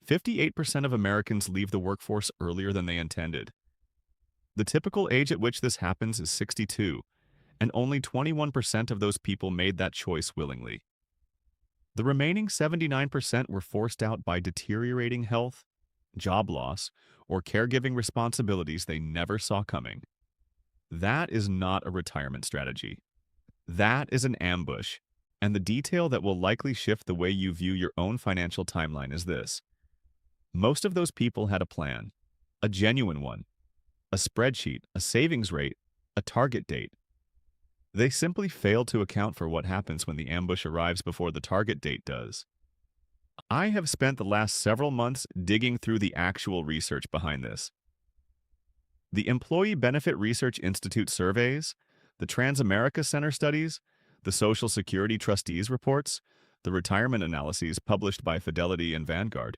58% of Americans leave the workforce earlier than they intended. The typical age at which this happens is 62, and only 21% of those people made that choice willingly. The remaining 79% were forced out by deteriorating health, job loss, or caregiving responsibilities they never saw coming. That is not a retirement strategy. That is an ambush, and the detail that will likely shift the way you view your own financial timeline is this. Most of those people had a plan, a genuine one, a spreadsheet, a savings rate, a target date. They simply failed to account for what happens when the ambush arrives before the target date does. I have spent the last several months digging through the actual research behind this. The Employee Benefit Research Institute surveys, the Transamerica Center studies, the Social Security Trustees reports, the retirement analyses published by Fidelity and Vanguard.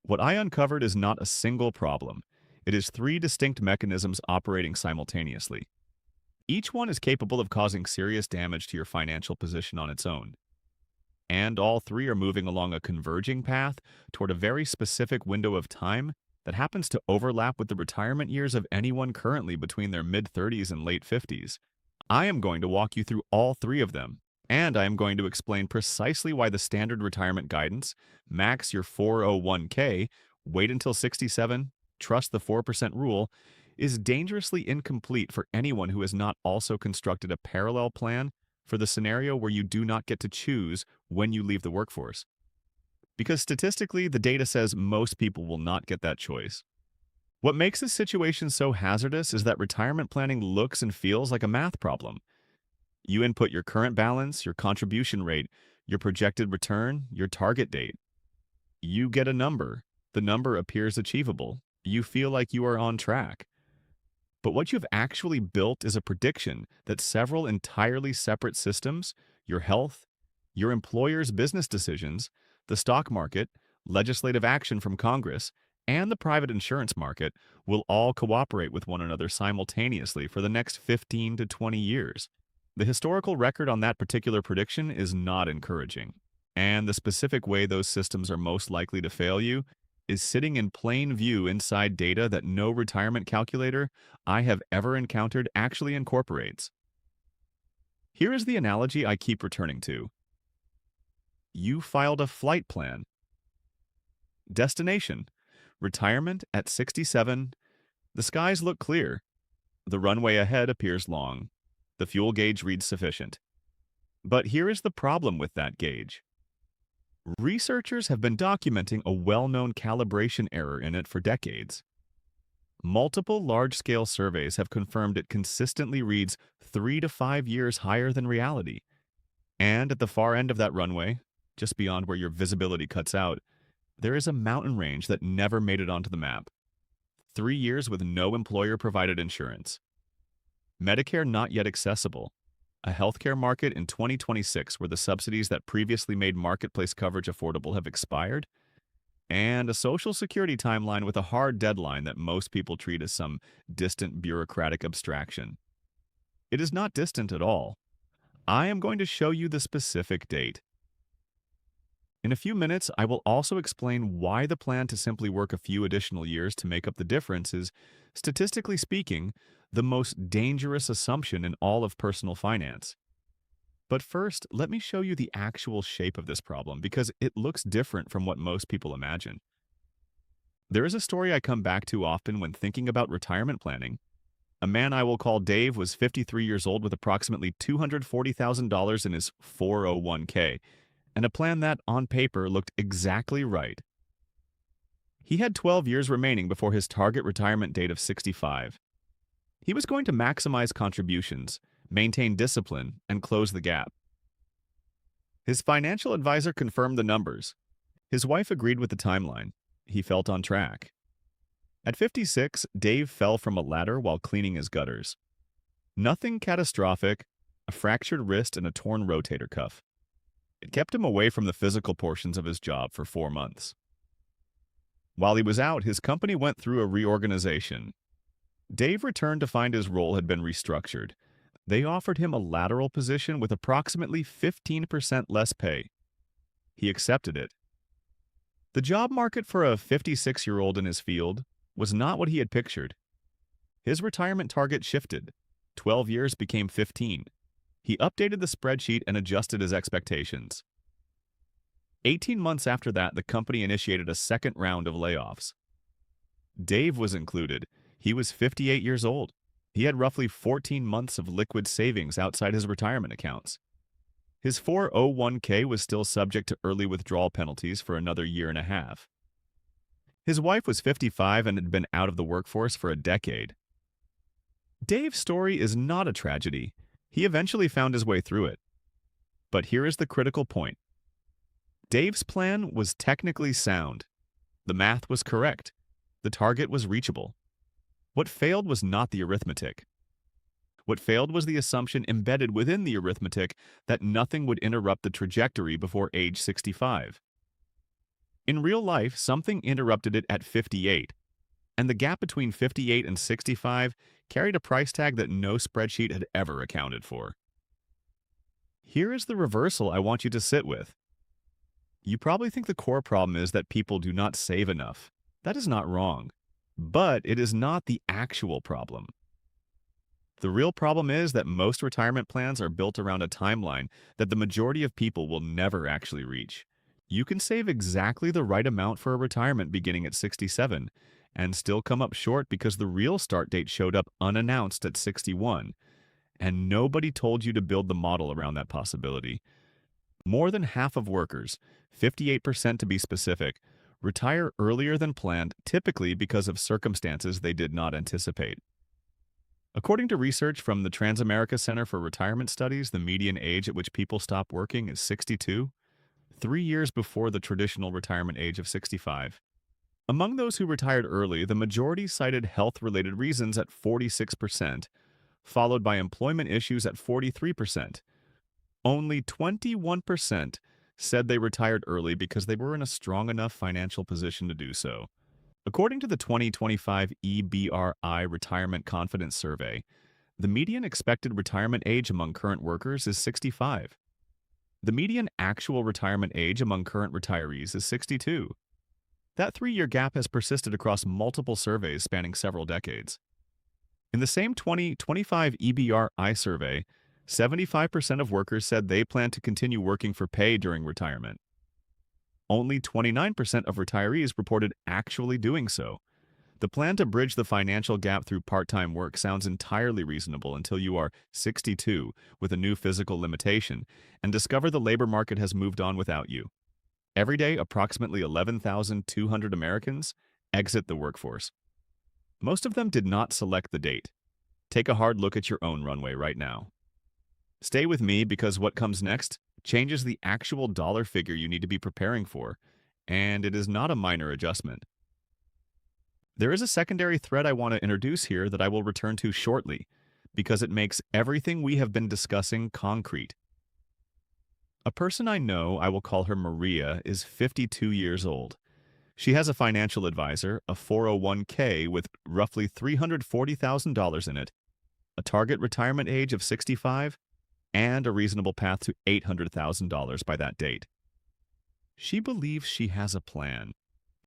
What I uncovered is not a single problem. It is three distinct mechanisms operating simultaneously. Each one is capable of causing serious damage to your financial position on its own. And all three are moving along a converging path toward a very specific window of time that happens to overlap with the retirement years of anyone currently between their mid-30s and late 50s. I am going to walk you through all three of them, and I am going to explain precisely why the standard retirement guidance, max your 401k, wait until 67, trust the 4% rule, is dangerously incomplete for anyone who has not also constructed a parallel plan for the scenario where you do not get to choose when you leave the workforce. Because statistically, the data says most people will not get that choice. What makes this situation so hazardous is that retirement planning looks and feels like a math problem. You input your current balance, your contribution rate, your projected return, your target date. You get a number. The number appears achievable. You feel like you are on track. But what you've actually built is a prediction that several entirely separate systems, your health, your employer's business decisions, the stock market, legislative action from Congress, and the private insurance market will all cooperate with one another simultaneously for the next 15 to 20 years. The historical record on that particular prediction is not encouraging, and the specific way those systems are most likely to fail you is sitting in plain view inside data that no retirement calculator I have ever encountered actually incorporates. Here is the analogy I keep returning to. You filed a flight plan. Destination: retirement at 67. The skies look clear. The runway ahead appears long. The fuel gauge reads sufficient. But here is the problem with that gauge. Researchers have been documenting a well-known calibration error in it for decades. Multiple large-scale surveys have confirmed it consistently reads 3 to 5 years higher than reality. And at the far end of that runway, just beyond where your visibility cuts out, there is a mountain range that never made it onto the map. 3 years with no employer-provided insurance. Medicare not yet accessible. A healthcare market in 2026 where the subsidies that previously made marketplace coverage affordable have expired. And a Social Security timeline with a hard deadline that most people treat as some distant bureaucratic abstraction. It is not distant at all. I am going to show you the specific date. In a few minutes, I will also explain why the plan to simply work a few additional years to make up the difference is, statistically speaking, the most dangerous assumption in all of personal finance. But first, let me show you the actual shape of this problem because it looks different from what most people imagine. There is a story I come back to often when thinking about retirement planning. A man I will call Dave was 53 years old with approximately $240,000 in his 401k, and a plan that, on paper, looked exactly right. He had 12 years remaining before his target retirement date of 65. He was going to maximize contributions, maintain discipline, and close the gap. His financial advisor confirmed the numbers. His wife agreed with the timeline. He felt on track. At 56, Dave fell from a ladder while cleaning his gutters. Nothing catastrophic, a fractured wrist and a torn rotator cuff. It kept him away from the physical portions of his job for 4 months. While he was out, his company went through a reorganization. Dave returned to find his role had been restructured. They offered him a lateral position with approximately 15% less pay. He accepted it. The job market for a 56-year-old in his field was not what he had pictured. His retirement target shifted. 12 years became 15. He updated the spreadsheet and adjusted his expectations. 18 months after that, the company initiated a second round of layoffs. Dave was included. He was 58 years old. He had roughly 14 months of liquid savings outside his retirement accounts. His 401k was still subject to early withdrawal penalties for another year and a half. His wife was 55 and had been out of the workforce for a decade. Dave's story is not a tragedy. He eventually found his way through it. But here is the critical point. Dave's plan was technically sound. The math was correct. The target was reachable. What failed was not the arithmetic. What failed was the assumption embedded within the arithmetic that nothing would interrupt the trajectory before age 65. In real life, something interrupted it at 58, and the gap between 58 and 65 carried a price tag that no spreadsheet had ever accounted for. Here is the reversal I want you to sit with. You probably think the core problem is that people do not save enough. That is not wrong, but it is not the actual problem. The real problem is that most retirement plans are built around a timeline that the majority of people will never actually reach. You can save exactly the right amount for a retirement beginning at 67 and still come up short because the real start date showed up unannounced at 61, and nobody told you to build the model around that possibility. More than half of workers, 58% to be specific, retire earlier than planned, typically because of circumstances they did not anticipate. According to research from the Transamerica Center for Retirement Studies, the median age at which people stop working is 62, 3 years before the traditional retirement age of 65. Among those who retired early, the majority cited health-related reasons at 46%, followed by employment issues at 43%. Only 21% said they retired early because they were in a strong enough financial position to do so. According to the 2025 EBRI Retirement Confidence Survey, the median expected retirement age among current workers is 65. The median actual retirement age among current retirees is 62. That 3-year gap has persisted across multiple surveys spanning several decades. In the same 2025 EBRI survey, 75% of workers said they plan to continue working for pay during retirement. Only 29% of retirees reported actually doing so. The plan to bridge the financial gap through part-time work sounds entirely reasonable until you are 62 with a new physical limitation and discover the labor market has moved on without you. Every day, approximately 11,200 Americans exit the workforce. Most of them did not select the date. Take a hard look at your own runway right now. Stay with me because what comes next changes the actual dollar figure you need to be preparing for, and it is not a minor adjustment. There is a secondary thread I want to introduce here that I will return to shortly, because it makes everything we have been discussing concrete. A person I know, I will call her Maria, is 52 years old. She has a financial advisor, a 401k with roughly $340,000 in it, a target retirement age of 65, and a reasonable path to $800,000 by that date. She believes she has a plan.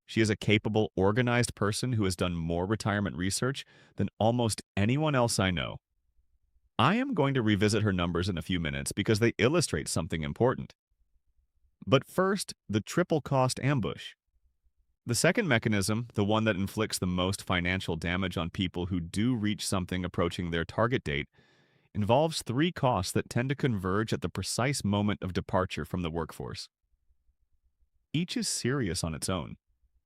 She is a capable, organized person who has done more retirement research than almost anyone else I know. I am going to revisit her numbers in a few minutes because they illustrate something important. But first, the triple cost ambush. The second mechanism, the one that inflicts the most financial damage on people who do reach something approaching their target date, involves 3 costs that tend to converge at the precise moment of departure from the workforce. Each is serious on its own.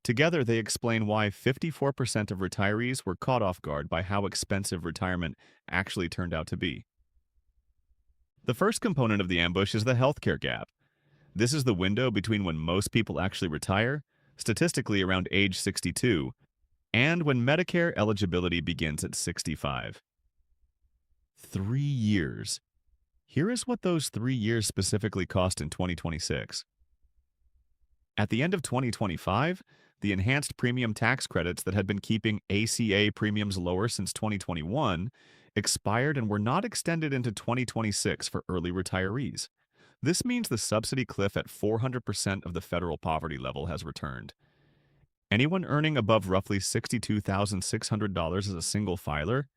Together, they explain why 54% of retirees were caught off guard by how expensive retirement actually turned out to be. The first component of the ambush is the healthcare gap. This is the window between when most people actually retire, statistically around age 62, and when Medicare eligibility begins at 65. 3 years. Here is what those 3 years specifically cost in 2026. At the end of 2025, the enhanced premium tax credits that had been keeping ACA premiums lower since 2021 expired and were not extended into 2026 for early retirees. This means the subsidy cliff at 400% of the federal poverty level has returned. Anyone earning above roughly $62,600 as a single filer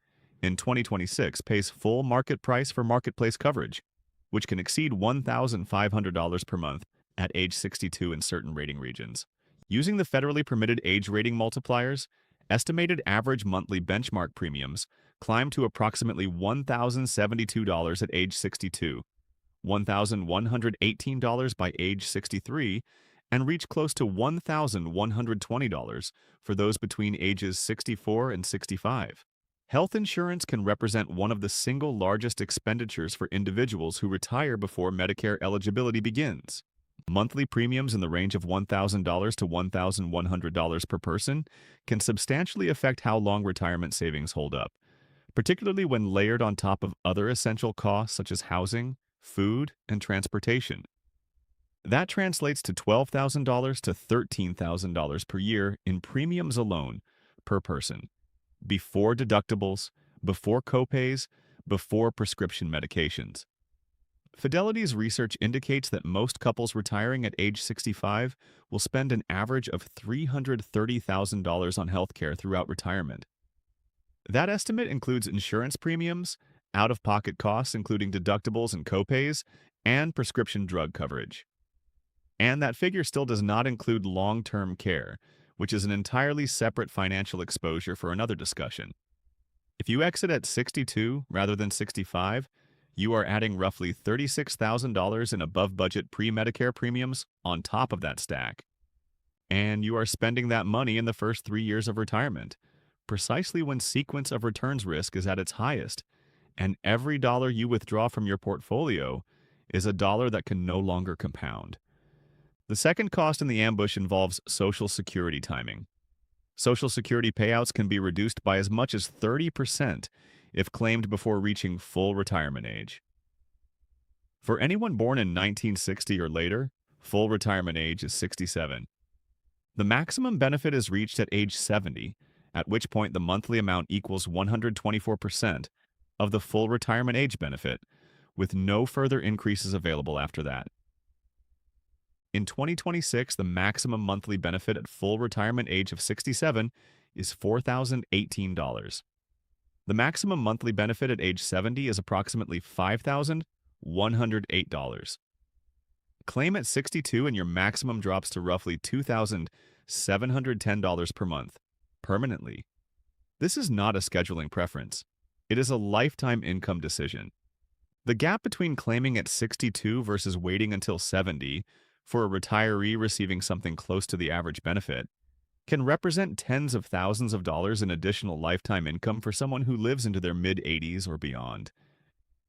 in 2026 pays full market price for marketplace coverage, which can exceed $1,500 per month at age 62 in certain rating regions. Using the federally permitted age rating multipliers, estimated average monthly benchmark premiums climb to approximately $1,072 at age 62, $1,118 by age 63, and reach close to $1,120 for those between ages 64 and 65. Health insurance can represent one of the single largest expenditures for individuals who retire before Medicare eligibility begins. Monthly premiums in the range of $1,000 to $1,100 per person can substantially affect how long retirement savings hold up, particularly when layered on top of other essential costs such as housing, food, and transportation. That translates to $12,000 to $13,000 per year in premiums alone per person, before deductibles, before copays, before prescription medications. Fidelity's research indicates that most couples retiring at age 65 will spend an average of $330,000 on healthcare throughout retirement. That estimate includes insurance premiums, out-of-pocket costs including deductibles and copays, and prescription drug coverage. And that figure still does not include long-term care, which is an entirely separate financial exposure for another discussion. If you exit at 62 rather than 65, you are adding roughly $36,000 in above-budget pre-Medicare premiums on top of that stack. And you are spending that money in the first 3 years of retirement, precisely when sequence of returns risk is at its highest, and every dollar you withdraw from your portfolio is a dollar that can no longer compound. The second cost in the ambush involves Social Security timing. Social Security payouts can be reduced by as much as 30% if claimed before reaching full retirement age. For anyone born in 1960 or later, full retirement age is 67. The maximum benefit is reached at age 70, at which point the monthly amount equals 124% of the full retirement age benefit, with no further increases available after that. In 2026, the maximum monthly benefit at full retirement age of 67 is $4,018. The maximum monthly benefit at age 70 is approximately $5,108. Claim at 62 and your maximum drops to roughly $2,710 per month, permanently. This is not a scheduling preference. It is a lifetime income decision. The gap between claiming at 62 versus waiting until 70 for a retiree receiving something close to the average benefit can represent tens of thousands of dollars in additional lifetime income for someone who lives into their mid-80s or beyond.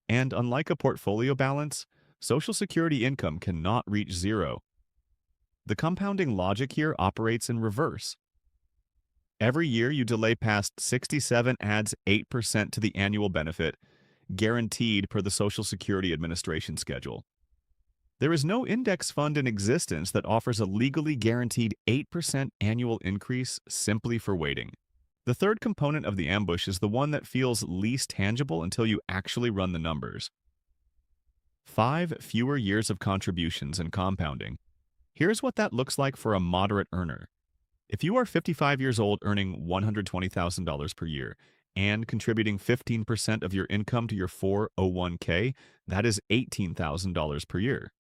And unlike a portfolio balance, Social Security income cannot reach zero. The compounding logic here operates in reverse. Every year you delay past 67 adds 8% to the annual benefit, guaranteed per the Social Security Administration schedule. There is no index fund in existence that offers a legally guaranteed 8% annual increase simply for waiting. The third component of the ambush is the one that feels least tangible until you actually run the numbers. 5 fewer years of contributions and compounding. Here's what that looks like for a moderate earner. If you are 55 years old earning $120,000 per year and contributing 15% of your income to your 401k, that is $18,000 per year.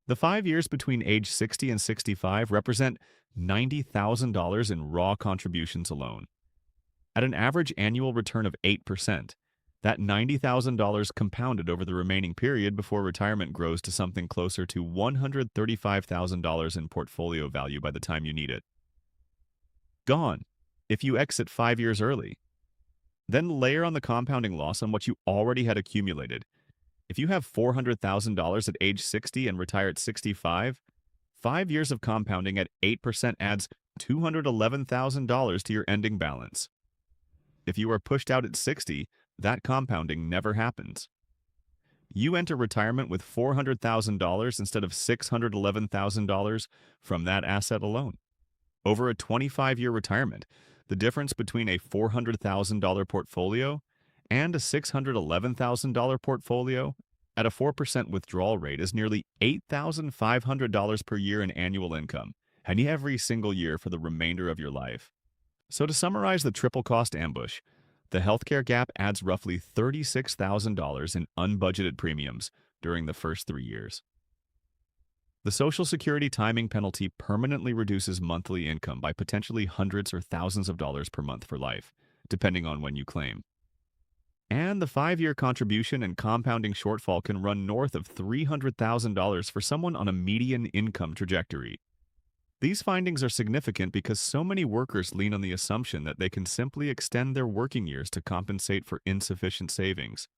The 5 years between age 60 and 65 represent $90,000 in raw contributions alone. At an average annual return of 8%, that $90,000 compounded over the remaining period before retirement grows to something closer to $135,000 in portfolio value by the time you need it. Gone if you exit 5 years early. Then layer on the compounding loss on what you already had accumulated. If you have $400,000 at age 60 and retire at 65, 5 years of compounding at 8% adds $211,000 to your ending balance. If you are pushed out at 60, that compounding never happens. You enter retirement with $400,000 instead of $611,000 from that asset alone. Over a 25-year retirement, the difference between a $400,000 portfolio and a $611,000 portfolio at a 4% withdrawal rate is nearly $8,500 per year in annual income, and every single year for the remainder of your life. So to summarize the triple cost ambush, the healthcare gap adds roughly $36,000 in unbudgeted premiums during the first 3 years. The Social Security timing penalty permanently reduces monthly income by potentially hundreds or thousands of dollars per month for life, depending on when you claim. And the 5-year contribution and compounding shortfall can run north of $300,000 for someone on a median income trajectory. These findings are significant because so many workers lean on the assumption that they can simply extend their working years to compensate for insufficient savings.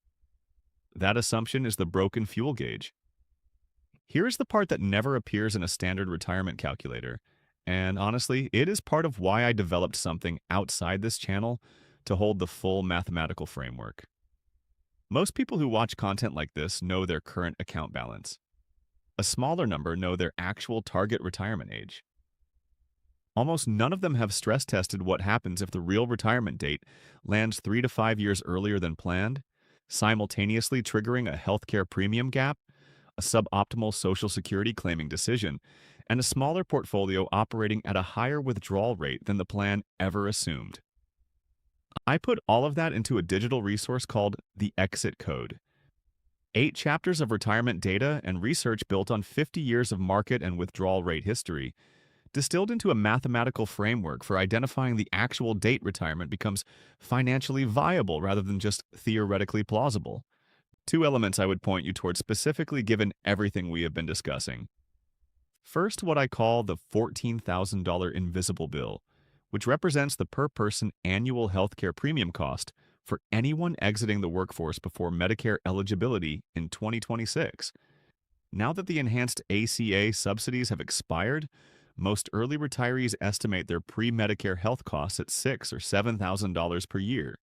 That assumption is the broken fuel gauge. Here's the part that never appears in a standard retirement calculator. And honestly, it is part of why I developed something outside this channel to hold the full mathematical framework. Most people who watch content like this know their current account balance. A smaller number know their actual target retirement age. Almost none of them have stress tested what happens if the real retirement date lands 3 to 5 years earlier than planned, simultaneously triggering a healthcare premium gap, a suboptimal Social Security claiming decision, and a smaller portfolio operating at a higher withdrawal rate than the plan ever assumed. I put all of that into a digital resource called the Exit Code. 8 chapters of retirement data and research built on 50 years of market and withdrawal rate history, distilled into a mathematical framework for identifying the actual date retirement becomes financially viable rather than just theoretically plausible. 2 elements I would point you towards specifically given everything we have been discussing. First, what I call the $14,000 invisible bill, which represents the per-person annual healthcare premium cost for anyone exiting the workforce before Medicare eligibility in 2026. Now that the enhanced ACA subsidies have expired, most early retirees estimate their pre-Medicare health costs at $6,000 or $7,000 per year.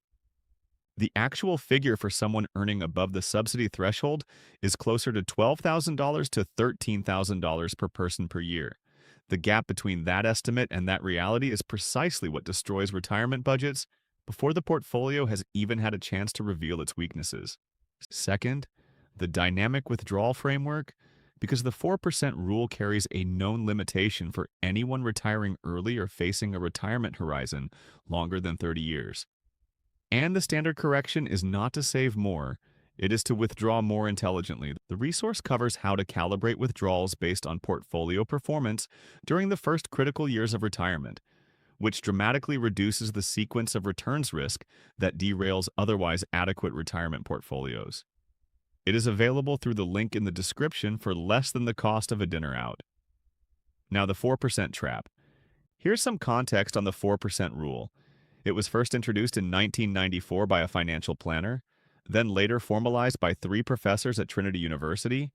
The actual figure for someone earning above the subsidy threshold is closer to $12,000 to $13,000 per person per year. The gap between that estimate and that reality is precisely what destroys retirement budgets before the portfolio has even had a chance to reveal its weaknesses. Second, the dynamic withdrawal framework, because the 4% rule carries a known limitation for anyone retiring early or facing a retirement horizon longer than 30 years. And the standard correction is not to save more, it is to withdraw more intelligently. The resource covers how to calibrate withdrawals based on portfolio performance during the first critical years of retirement, which dramatically reduces the sequence of returns risk that derails otherwise adequate retirement portfolios. It is available through the link in the description for less than the cost of a dinner out. Now, the 4% trap. Here's some context on the 4% rule. It was first introduced in 1994 by a financial planner, then later formalized by 3 professors at Trinity University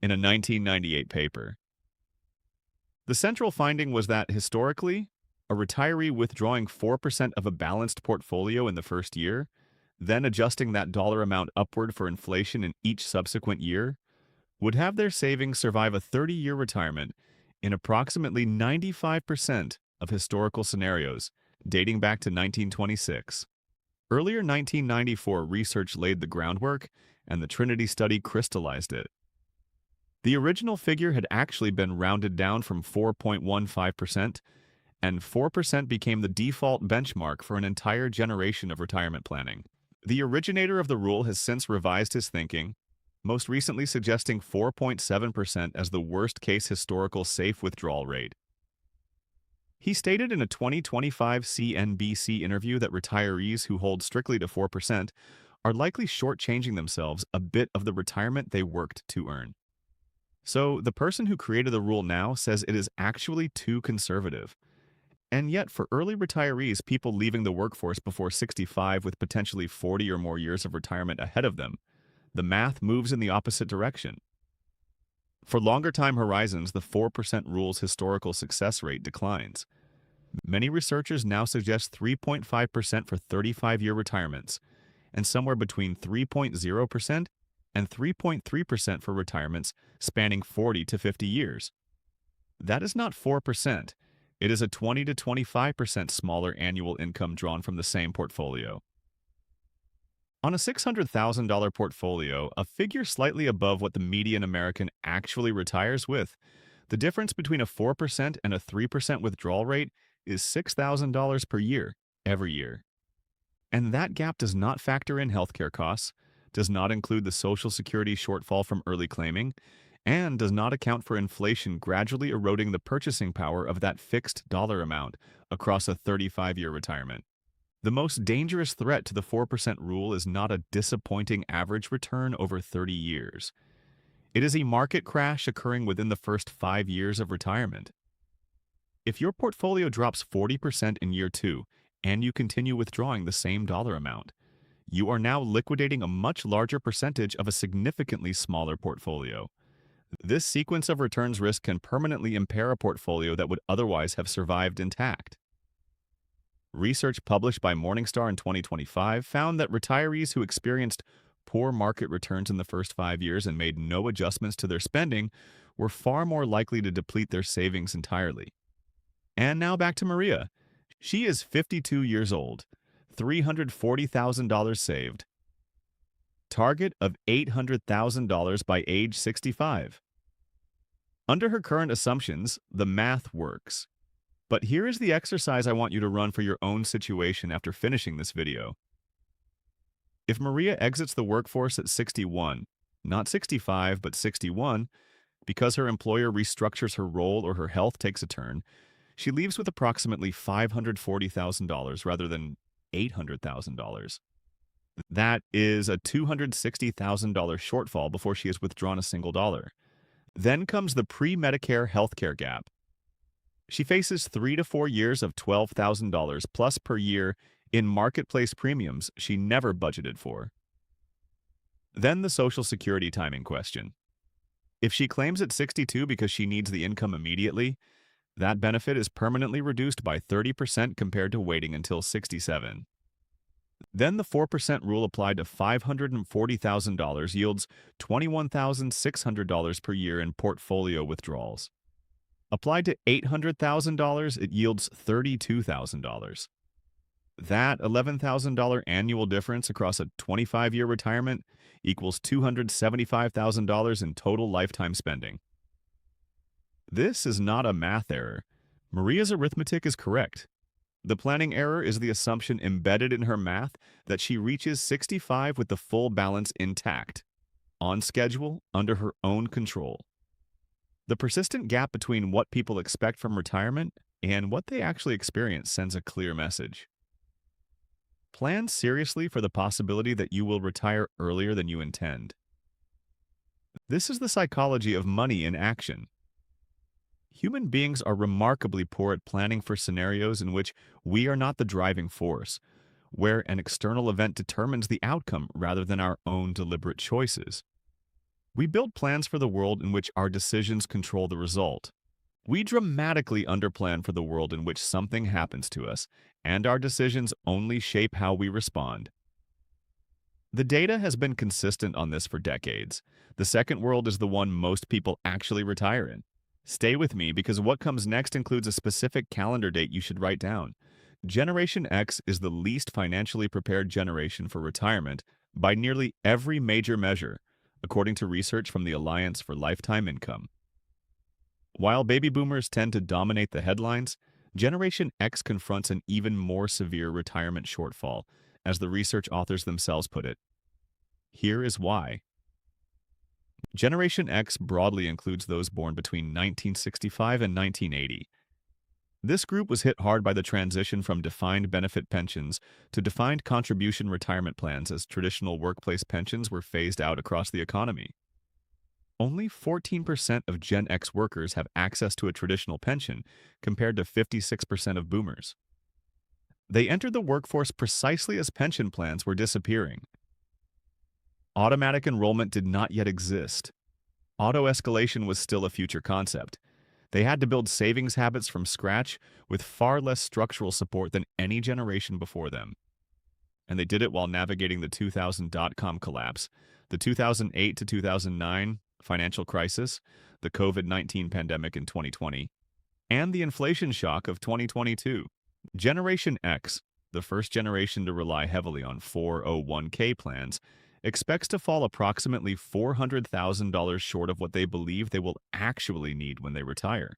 in a 1998 paper. The central finding was that, historically, a retiree withdrawing 4% of a balanced portfolio in the first year, then adjusting that dollar amount upward for inflation in each subsequent year, would have their savings survive a 30-year retirement in approximately 95% of historical scenarios, dating back to 1926. Earlier 1994 research laid the groundwork, and the Trinity study crystallized it. The original figure had actually been rounded down from 4.15%, and 4% became the default benchmark for an entire generation of retirement planning. The originator of the rule has since revised his thinking, most recently suggesting 4.7% as the worst-case historical safe withdrawal rate. He stated in a 2025 CNBC interview that retirees who hold strictly to 4% are likely shortchanging themselves a bit of the retirement they worked to earn. So the person who created the rule now says it is actually too conservative. And yet, for early retirees, people leaving the workforce before 65 with potentially 40 or more years of retirement ahead of them, the math moves in the opposite direction. For longer time horizons, the 4% rule's historical success rate declines. Many researchers now suggest 3.5% for 35-year retirements, and somewhere between 3.0% and 3.3% for retirements spanning 40 to 50 years. That is not 4%. It is a 20 to 25% smaller annual income drawn from the same portfolio. On a $600,000 portfolio, a figure slightly above what the median American actually retires with, the difference between a 4% and a 3% withdrawal rate is $6,000 per year, every year. And that gap does not factor in healthcare costs, does not include the Social Security shortfall from early claiming, and does not account for inflation gradually eroding the purchasing power of that fixed dollar amount across a 35-year retirement. The most dangerous threat to the 4% rule is not a disappointing average return over 30 years. It is a market crash occurring within the first 5 years of retirement. If your portfolio drops 40% in year 2 and you continue withdrawing the same dollar amount, you are now liquidating a much larger percentage of a significantly smaller portfolio. This sequence of returns risk can permanently impair a portfolio that would otherwise have survived intact. Research published by Morningstar in 2025 found that retirees who experienced poor market returns in the first 5 years and made no adjustments to their spending were far more likely to deplete their savings entirely. And now back to Maria. She is 52 years old, $340,000 saved. Target of $800,000 by age 65. Under her current assumptions, the math works. But here is the exercise I want you to run for your own situation after finishing this video. If Maria exits the workforce at 61, not 65 but 61, because her employer restructures her role or her health takes a turn, she leaves with approximately $540,000 rather than $800,000. That is a $260,000 shortfall before she has withdrawn a single dollar. Then comes the pre-Medicare healthcare gap. She faces 3 to 4 years of $12,000 plus per year in marketplace premiums she never budgeted for. Then the Social Security timing question. If she claims at 62 because she needs the income immediately, that benefit is permanently reduced by 30% compared to waiting until 67. Then the 4% rule applied to $540,000 yields $21,600 per year in portfolio withdrawals. Applied to $800,000, it yields $32,000. That $11,000 annual difference across a 25-year retirement equals $275,000 in total lifetime spending. This is not a math error. Maria's arithmetic is correct. The planning error is the assumption embedded in her math that she reaches 65 with the full balance intact, on schedule, under her own control. The persistent gap between what people expect from retirement and what they actually experience sends a clear message. Plan seriously for the possibility that you will retire earlier than you intend. This is the psychology of money in action. Human beings are remarkably poor at planning for scenarios in which we are not the driving force, where an external event determines the outcome rather than our own deliberate choices. We build plans for the world in which our decisions control the result. We dramatically underplan for the world in which something happens to us, and our decisions only shape how we respond. The data has been consistent on this for decades. The second world is the one most people actually retire in. Stay with me because what comes next includes a specific calendar date you should write down. Generation X is the least financially prepared generation for retirement by nearly every major measure, according to research from the Alliance for Lifetime Income. While baby boomers tend to dominate the headlines, Generation X confronts an even more severe retirement shortfall, as the research authors themselves put it. Here is why. Generation X broadly includes those born between 1965 and 1980. This group was hit hard by the transition from defined benefit pensions to defined contribution retirement plans as traditional workplace pensions were phased out across the economy. Only 14% of Gen X workers have access to a traditional pension, compared to 56% of boomers. They entered the workforce precisely as pension plans were disappearing. Automatic enrollment did not yet exist. Auto-escalation was still a future concept. They had to build savings habits from scratch with far less structural support than any generation before them. And they did it while navigating the 2000 dot-com collapse, the 2008 to 2009 financial crisis, the COVID-19 pandemic in 2020, and the inflation shock of 2022. Generation X, the first generation to rely heavily on 401k plans, expects to fall approximately $400,000 short of what they believe they will actually need when they retire.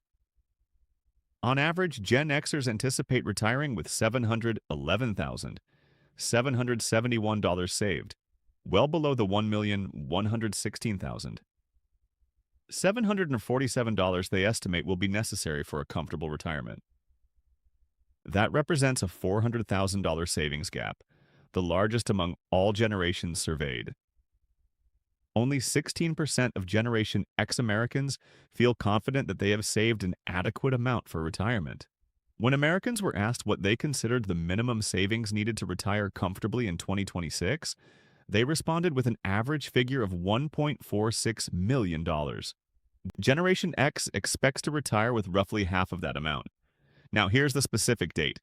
On average, Gen Xers anticipate retiring with $711,771 saved, well below the $1,116,747 they estimate will be necessary for a comfortable retirement. That represents a $400,000 savings gap, the largest among all generations surveyed. Only 16% of Generation X Americans feel confident that they have saved an adequate amount for retirement. When Americans were asked what they considered the minimum savings needed to retire comfortably in 2026, they responded with an average figure of $1.46 million. Generation X expects to retire with roughly half of that amount. Now, here's the specific date.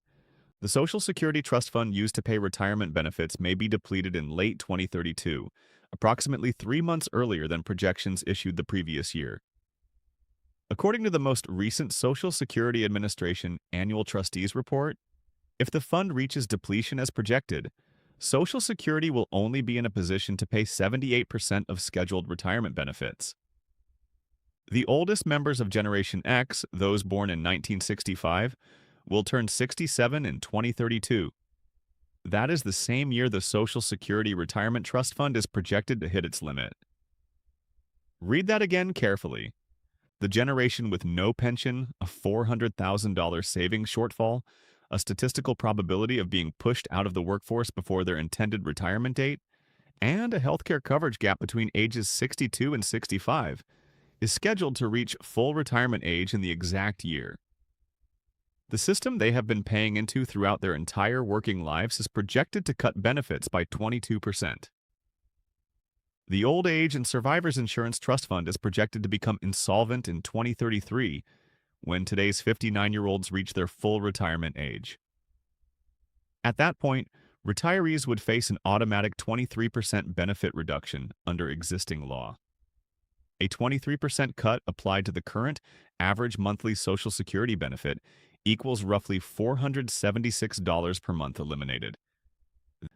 The Social Security Trust Fund used to pay retirement benefits may be depleted in late 2032, approximately 3 months earlier than projections issued the previous year. According to the most recent Social Security Administration Annual Trustees Report, if the fund reaches depletion as projected, Social Security will only be in a position to pay 78% of scheduled retirement benefits. The oldest members of Generation X, those born in 1965, will turn 67 in 2032. That is the same year the Social Security Retirement Trust Fund is projected to hit its limit. Read that again carefully. The generation with no pension, a $400,000 savings shortfall, a statistical probability of being pushed out of the workforce before their intended retirement date, and a healthcare coverage gap between ages 62 and 65 is scheduled to reach full retirement age in the exact year. The system they have been paying into throughout their entire working lives is projected to cut benefits by 22%. The Old Age and Survivors Insurance Trust Fund is projected to become insolvent in 2033, when today's 59-year-olds reach their full retirement age. At that point, retirees would face an automatic 23% benefit reduction under existing law. A 23% cut applied to the current average monthly Social Security benefit equals roughly $476 per month eliminated.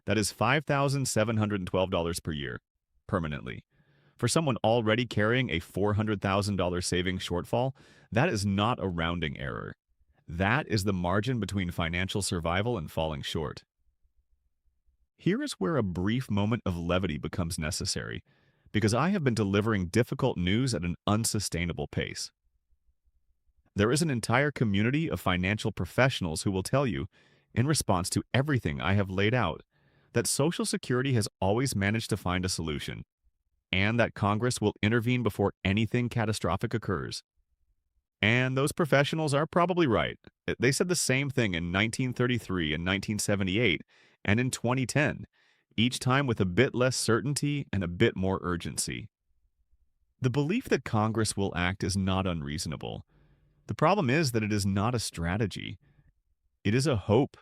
That is $5,712 per year, permanently. For someone already carrying a $400,000 savings shortfall, that is not a rounding error. That is the margin between financial survival and falling short. Here is where a brief moment of levity becomes necessary, because I have been delivering difficult news at an unsustainable pace. There is an entire community of financial professionals who will tell you, in response to everything I have laid out, that Social Security has always managed to find a solution, and that Congress will intervene before anything catastrophic occurs. And those professionals are probably right. They said the same thing in 1933 and 1978 and in 2010, each time with a bit less certainty and a bit more urgency. The belief that Congress will act is not unreasonable. The problem is that it is not a strategy. It is a hope.